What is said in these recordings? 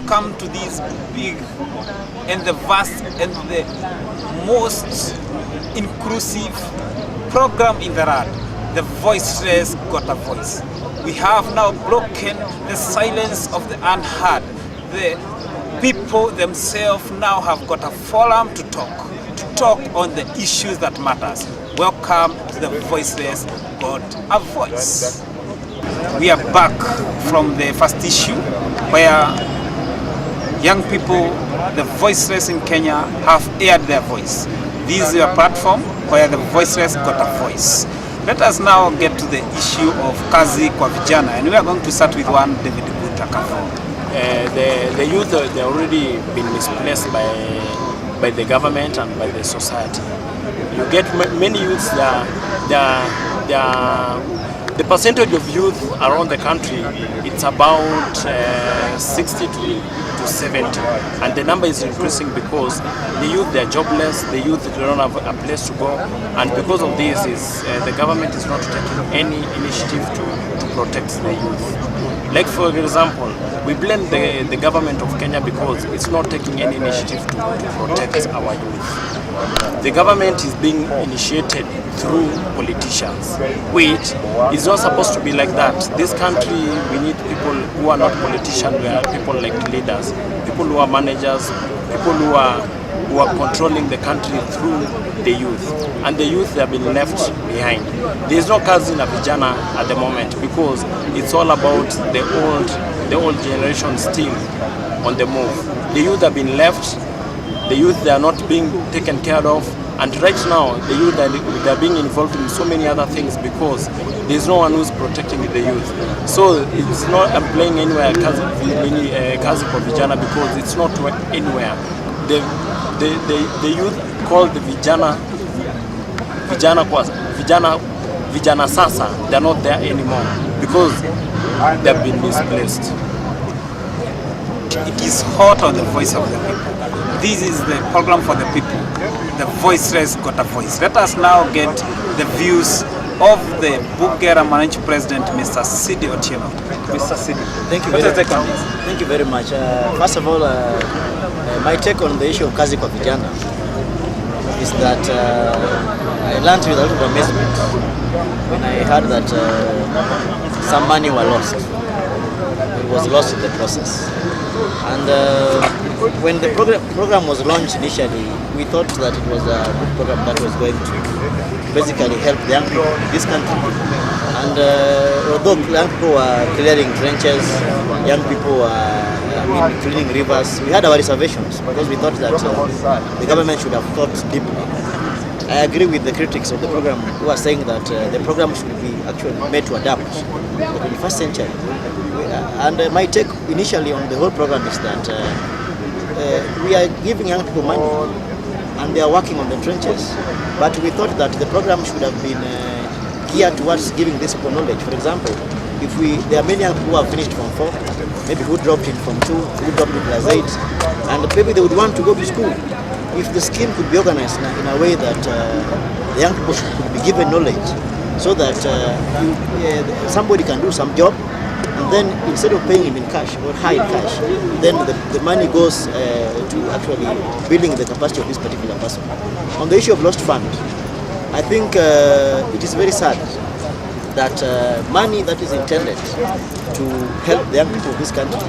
welcome to this big and the vast and the most inclusive program in the world. The Voiceless got a voice. We have now broken the silence of the unheard. The people themselves now have got a forum to talk on the issues that matters. Welcome to the Voiceless got a voice. We are back from the first issue where young people, the voiceless in Kenya, have aired their voice. This is your platform where the voiceless got a voice. Let us now get to the issue of Kazi kwa Vijana, and we are going to start with one David Gutakafo. The youth, they already been misplaced by the government and by the society. You get many youths the percentage of youth around the country, it's about 60 to 70, and the number is increasing because the youth, they're jobless, the youth, they don't have a place to go, and because of this, the government is not taking any initiative to protect the youth. Like for example, we blame the government of Kenya because it's not taking any initiative to protect our youth. The government is being initiated through politicians, which is not supposed to be like that. This country, we need people who are not politicians, we are people like leaders, people who are managers, people who are controlling the country through the youth. And the youth, they have been left behind. There is no Kazi na Vijana at the moment because it's all about the old generation still on the move. The youth have been left. The youth, they are not being taken care of, and right now the youth, they are being involved in so many other things because there is no one who is protecting the youth. So it's not playing anywhere Kazi kwa Vijana because it's not anywhere. The youth called the Vijana sasa, they are not there anymore because they have been misplaced. It is hot on the voice of the people. This is the program for the people. The voiceless got a voice. Let us now get the views of the Bugera Managing President, Mr. Sidi Otieno. Mr. Sidi, thank you. Thank you very much. First of all, my take on the issue of Kazi kwa Vijana is that I learned with a lot of amazement when I heard that some money were lost. It was lost in the process. And when the program was launched initially, we thought that it was a good program that was going to basically help the young people in this country. And although young people were clearing trenches, young people were cleaning rivers, we had our reservations because we thought that the government should have thought deeply. I agree with the critics of the program who are saying that the program should be actually made to adapt the 21st century. And my take initially on the whole program is that we are giving young people money and they are working on the trenches. But we thought that the program should have been geared towards giving this people knowledge. For example, there are many young people who have finished from 4, maybe who dropped in from 2, who dropped in class 8, and maybe they would want to go to school. If the scheme could be organized in a way that the young people could be given knowledge so that somebody can do some job, and then instead of paying him in cash or high in cash, then the money goes to actually building the capacity of this particular person. On the issue of lost fund, I think it is very sad that money that is intended to help the young people of this country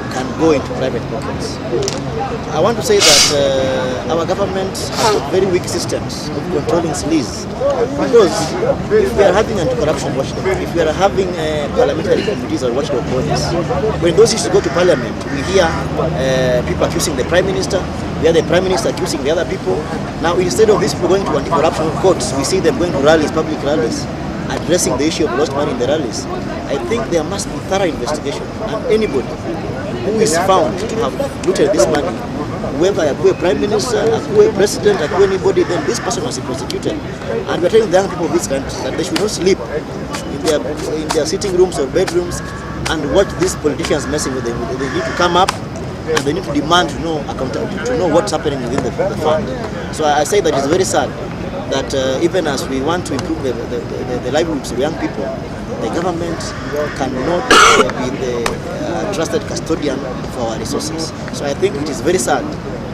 can go into private pockets. I want to say that our government has got very weak systems of controlling sleaze. Because if we are having anti-corruption watchdog, if we are having parliamentary committees or watchdog bodies, when those issues go to parliament, we hear people accusing the prime minister, we hear the prime minister accusing the other people. Now instead of these people going to anti-corruption courts, we see them going to rallies, public rallies, addressing the issue of lost money in the rallies. I think there must be thorough investigation, and anybody who is found to have looted this money, whoever, a prime minister, a president, anybody, then this person must be prosecuted. And we're telling the young people of this country that they should not sleep in their sitting rooms or bedrooms and watch these politicians messing with them. They need to come up and they need to demand to know accountability, to know what's happening within the fund. So I say that it's very sad that even as we want to improve the livelihoods of young people, the government cannot be trusted custodian for our resources. So I think it is very sad,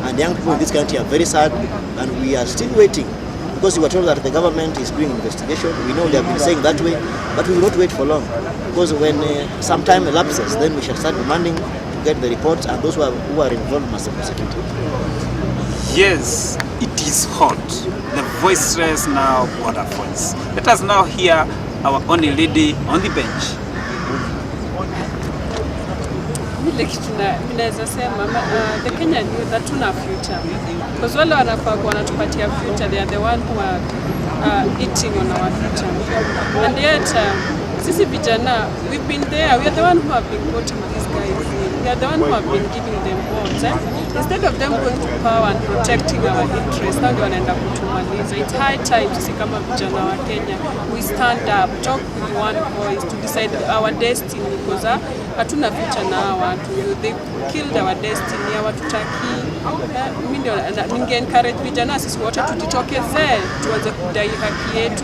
and young people in this country are very sad, and we are still waiting, because we were told that the government is doing investigation. We know they have been saying that way, but we will not wait for long, because when some time elapses, then we shall start demanding to get the reports, and those who are involved must be prosecuted. Yes, it is hot. The voiceless now got a voice. Let us now hear our only lady on the bench. Ile kitu naweza sema the Kenyan youth hatuna future, because wale wanatupatia future, they are the one who are eating on our future, and yet sisi vijana, we've been there, we are the one who have been voting these guys in. We are the one who have been giving them votes. Instead of them going to power and protecting our interests, now they wanaenda kutumaliza. It's high time sisi kama vijana wa Kenya, we stand up, talk with one voice to decide our destiny, because hatuna future na hawa watu. They killed our destiny, hawatutaki. Ninge encourage vijana sisi wote tujitokezee, tuanze kudai haki yetu.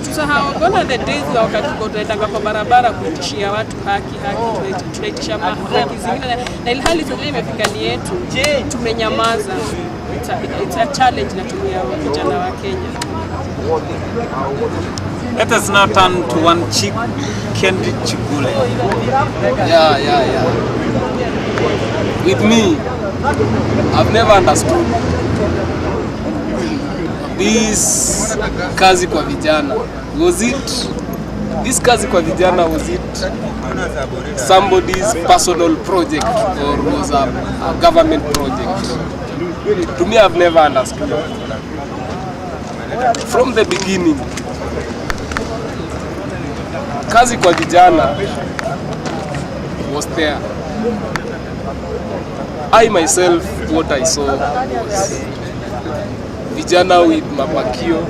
Tusahau gonna the days wakati tunaitanga kwa barabara kuitishia watu haki, tunaitisha haki zingine, na ilhali tuli imefika ni yetu, tumenyamaza. It's a challenge na tumia vijana wa Kenya. Let us now turn to one chick, Kendi Chigule. Yeah. With me, I've never understood this Kazi kwa Vijana. This Kazi kwa Vijana, was it somebody's personal project or was a government project? To me, I've never understood. From the beginning, Kazi kwa Vijana was there. I myself, what I saw was Vijana with mapakio,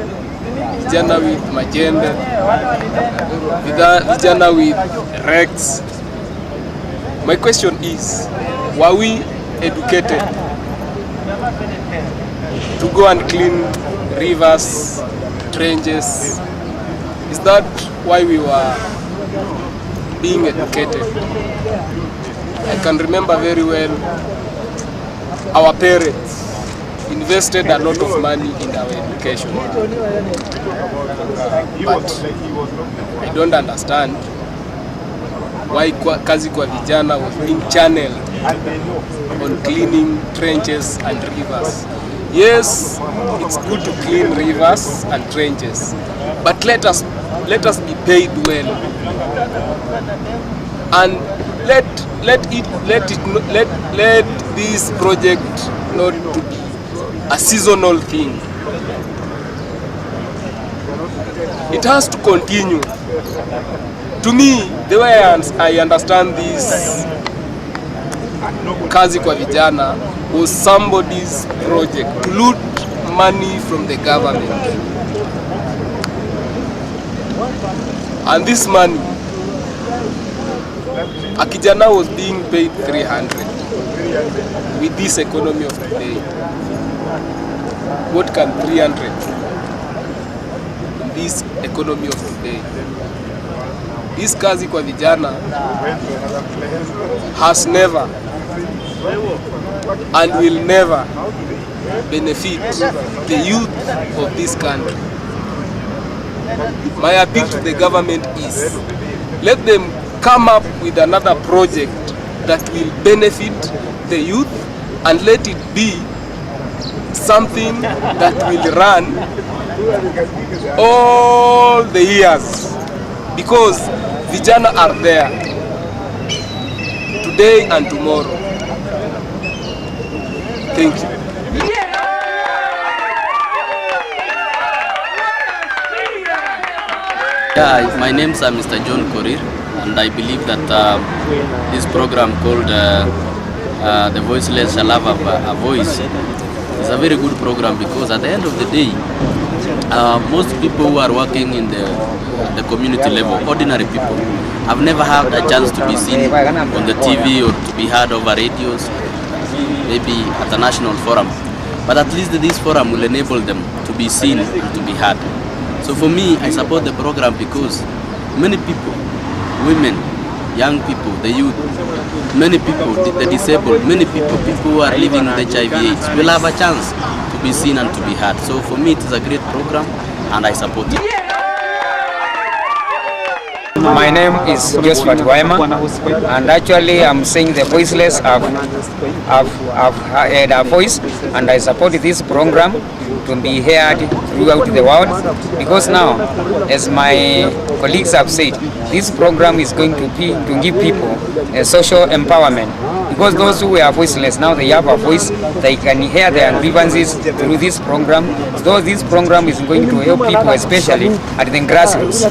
Vijana with majembe, Vijana with Rex. My question is, were we educated to go and clean rivers, trenches? Is that why we were being educated? I can remember very well our parents invested a lot of money in our education. But I don't understand why Kazi kwa Vijana was being channeled on cleaning trenches and rivers. Yes, it's good to clean rivers and trenches, but let us be paid well, and let this project not to be a seasonal thing. It has to continue. To me, the way I understand this Kazi kwa Vijana was somebody's project to loot money from the government. And this money, a kijana was being paid 300 with this economy of today. What can 300 in this economy of today? This Kazi kwa Vijana has never and will never benefit the youth of this country. My appeal to the government is, let them come up with another project that will benefit the youth, and let it be something that will run all the years, because Vijana are there today and tomorrow. Thank you. Yeah, my name is Mr. John Korir, and I believe that this program called The Voiceless Shall Have a Voice is a very good program, because at the end of the day, most people who are working in the community level, ordinary people, have never had a chance to be seen on the TV or to be heard over radios, maybe at a national forum. But at least this forum will enable them to be seen and to be heard. So for me, I support the program because many people, women, young people, the youth, many people, the disabled, many people who are living with HIV/AIDS will have a chance to be seen and to be heard. So for me, it is a great program, and I support it. My name is Josephat Waima, and actually I'm saying the Voiceless have had a voice, and I support this program to be heard throughout the world, because now, as my colleagues have said, this program is going to give people a social empowerment, because those who are voiceless now, they have a voice, they can hear their grievances through this program. So this program is going to help people, especially at the grassroots,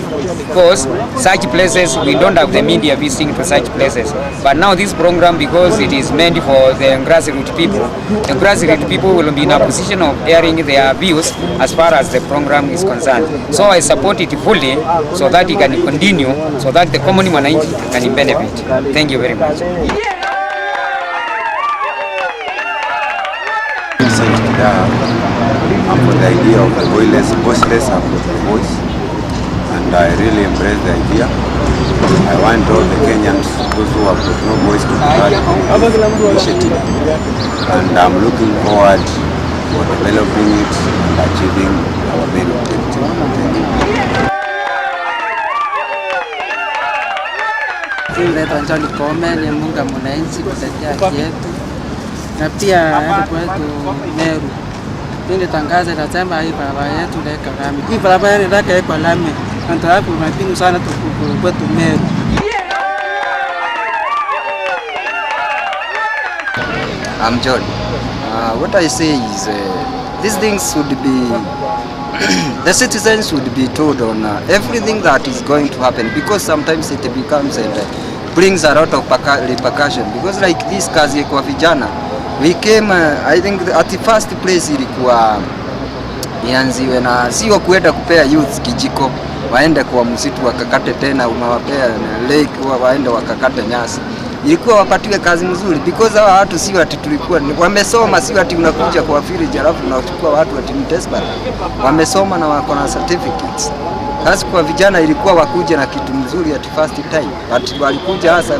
because such places, we don't have the media visiting to such places. But now this program, because it is meant for the grassroots people will be in a position of airing their views as far as the program is concerned. So I support it fully, so that it can continue, so that the common mwananchi can benefit. Thank you very much. I'm for the idea of the voiceless have got the voice, and I really embrace the idea. I want all the Kenyans, those who have got no voice, to part of this initiative, and I'm looking forward for developing it and achieving our main objective. Naitwa John Kome, ni munga mwananchi kutetea haki yetu, na pia hadi kwetu Meru. Pindi tangaza nasema hii barabara yetu leka lami. Hii barabara ni leka kwa lami. Ndio hapo mapindu sana kwetu Meru. I'm John. What I say is these things should be the citizens should be told on everything that is going to happen, because sometimes it becomes and brings a lot of repercussion, because like this Kazi kwa Vijana, we came I think at the first place ilikuwa ianziwe na sio kuenda kupea youth kijiko waende kwa msitu wakakate, tena unawapea lake waende wakakate nyasi. Ilikuwa wapatiwe kazi mzuri, because hawa watu sio ati tulikuwa wamesoma, sio ati unakuja kwa village alafu unachukua watu ati ni desperate. Wamesoma na wako na certificates. Kazi kwa vijana ilikuwa wakuje na kitu mzuri at first time, but walikuja hasa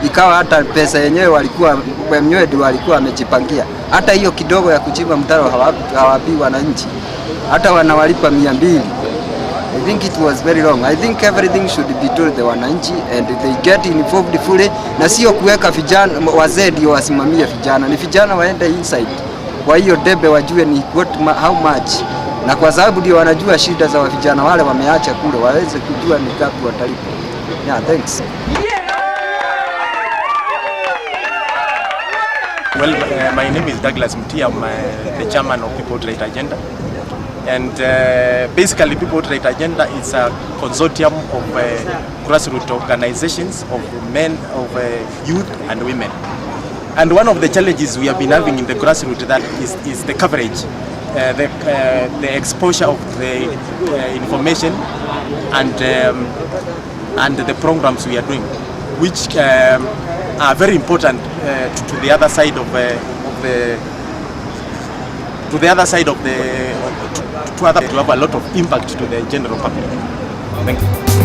ikawa hata pesa yenyewe walikuwa wenyewe ndio walikuwa wamejipangia. Hata hiyo kidogo ya kuchimba mtaro hawapi wananchi, hata wanawalipa 200. I think it was very wrong. I think everything should be told the wananchi and they get involved fully, na sio kuweka vijana wazee ndio wasimamie vijana. Ni vijana waende inside. Kwa hiyo debe wajue ni how much. Na kwa sababu ndio wanajua shida za vijana wale wameacha kule, waweze kujua ni ngapi watalipa. Yeah, thanks. Well, my name is Douglas Muti. I'm the chairman of People Trade Agenda. And basically, People Trade Agenda is a consortium of grassroots organizations of men, of youth and women. And one of the challenges we have been having in the grassroots that is the coverage, the exposure of the information and the programs we are doing, which are very important to the other side of to have a lot of impact to the general public. Thank you.